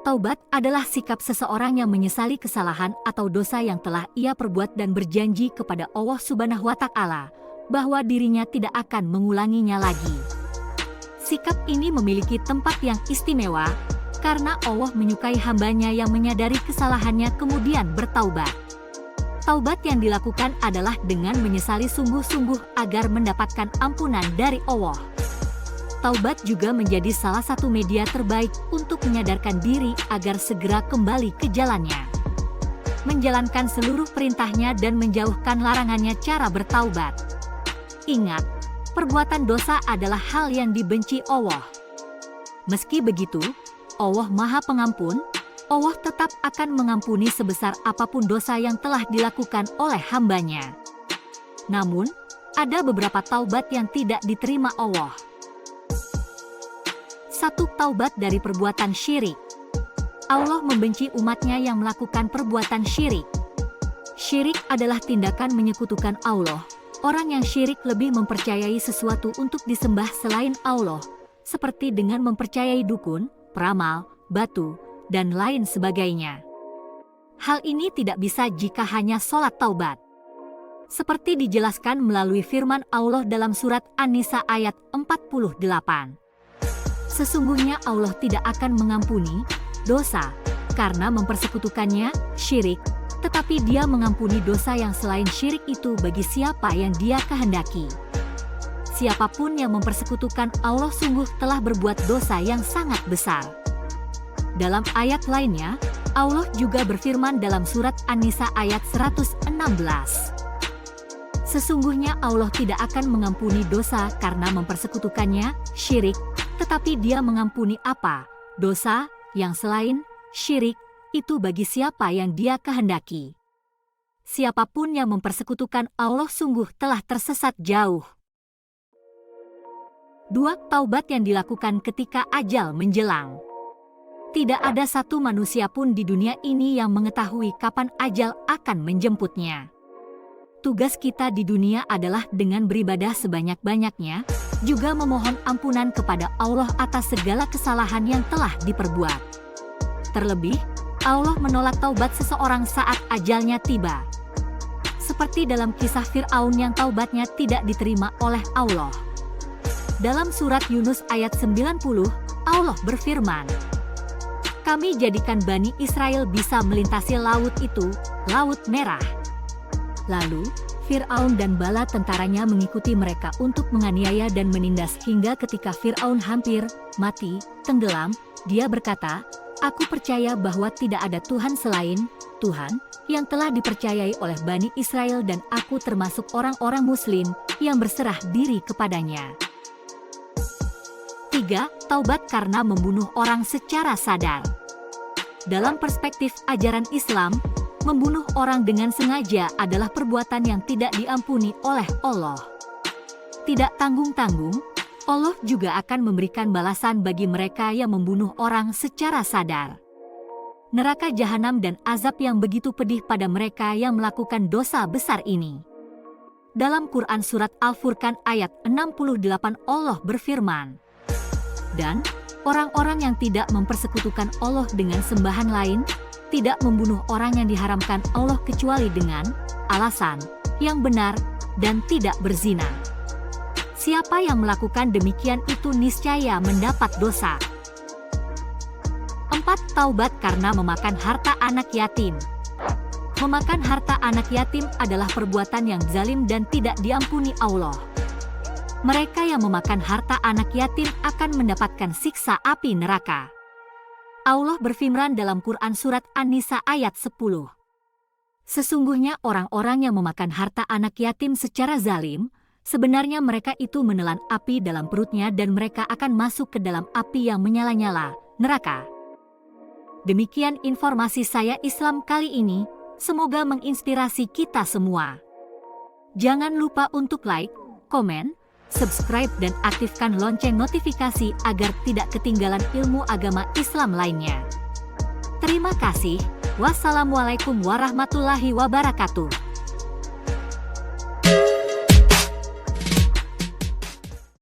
Taubat adalah sikap seseorang yang menyesali kesalahan atau dosa yang telah ia perbuat dan berjanji kepada Allah Subhanahu wa Ta'ala bahwa dirinya tidak akan mengulanginya lagi. Sikap ini memiliki tempat yang istimewa karena Allah menyukai hambanya yang menyadari kesalahannya kemudian bertaubat. Taubat yang dilakukan adalah dengan menyesali sungguh-sungguh agar mendapatkan ampunan dari Allah. Taubat juga menjadi salah satu media terbaik untuk menyadarkan diri agar segera kembali ke jalannya, menjalankan seluruh perintahnya dan menjauhkan larangannya. Cara bertaubat. Ingat, perbuatan dosa adalah hal yang dibenci Allah. Meski begitu, Allah Maha Pengampun. Allah tetap akan mengampuni sebesar apapun dosa yang telah dilakukan oleh hambanya. Namun, ada beberapa taubat yang tidak diterima Allah. 1. Taubat dari perbuatan syirik. Allah membenci umatnya yang melakukan perbuatan syirik. Syirik adalah tindakan menyekutukan Allah. Orang yang syirik lebih mempercayai sesuatu untuk disembah selain Allah, seperti dengan mempercayai dukun, peramal, batu, dan lain sebagainya. Hal ini tidak bisa jika hanya sholat taubat. Seperti dijelaskan melalui firman Allah dalam surat An-Nisa ayat 48. Sesungguhnya Allah tidak akan mengampuni dosa karena mempersekutukannya, syirik, tetapi Dia mengampuni dosa yang selain syirik itu bagi siapa yang Dia kehendaki. Siapapun yang mempersekutukan Allah sungguh telah berbuat dosa yang sangat besar. Dalam ayat lainnya, Allah juga berfirman dalam surat An-Nisa ayat 116. Sesungguhnya Allah tidak akan mengampuni dosa karena mempersekutukannya, syirik, tetapi Dia mengampuni apa? Dosa yang selain syirik itu bagi siapa yang Dia kehendaki. Siapapun yang mempersekutukan Allah sungguh telah tersesat jauh. 2. Taubat yang dilakukan ketika ajal menjelang. Tidak ada satu manusia pun di dunia ini yang mengetahui kapan ajal akan menjemputnya. Tugas kita di dunia adalah dengan beribadah sebanyak-banyaknya, juga memohon ampunan kepada Allah atas segala kesalahan yang telah diperbuat. Terlebih, Allah menolak taubat seseorang saat ajalnya tiba. Seperti dalam kisah Fir'aun yang taubatnya tidak diterima oleh Allah. Dalam surat Yunus ayat 90, Allah berfirman, "Kami jadikan Bani Israel bisa melintasi laut itu, Laut Merah. Lalu, Fir'aun dan bala tentaranya mengikuti mereka untuk menganiaya dan menindas hingga ketika Fir'aun hampir mati, tenggelam, dia berkata, 'Aku percaya bahwa tidak ada Tuhan selain Tuhan yang telah dipercayai oleh Bani Israel dan aku termasuk orang-orang Muslim yang berserah diri kepadanya.'" 3. Taubat karena membunuh orang secara sadar. Dalam perspektif ajaran Islam, membunuh orang dengan sengaja adalah perbuatan yang tidak diampuni oleh Allah. Tidak tanggung-tanggung, Allah juga akan memberikan balasan bagi mereka yang membunuh orang secara sadar. Neraka jahanam dan azab yang begitu pedih pada mereka yang melakukan dosa besar ini. Dalam Quran Surat Al-Furqan ayat 68 Allah berfirman, "Dan orang-orang yang tidak mempersekutukan Allah dengan sembahan lain, tidak membunuh orang yang diharamkan Allah kecuali dengan alasan yang benar dan tidak berzina. Siapa yang melakukan demikian itu niscaya mendapat dosa." 4. Taubat karena memakan harta anak yatim. Memakan harta anak yatim adalah perbuatan yang zalim dan tidak diampuni Allah. Mereka yang memakan harta anak yatim akan mendapatkan siksa api neraka. Allah berfirman dalam Quran Surat An-Nisa ayat 10. Sesungguhnya orang-orang yang memakan harta anak yatim secara zalim, sebenarnya mereka itu menelan api dalam perutnya dan mereka akan masuk ke dalam api yang menyala-nyala, neraka. Demikian informasi saya Islam kali ini, semoga menginspirasi kita semua. Jangan lupa untuk like, komen, subscribe dan aktifkan lonceng notifikasi agar tidak ketinggalan ilmu agama Islam lainnya. Terima kasih. Wassalamualaikum warahmatullahi wabarakatuh.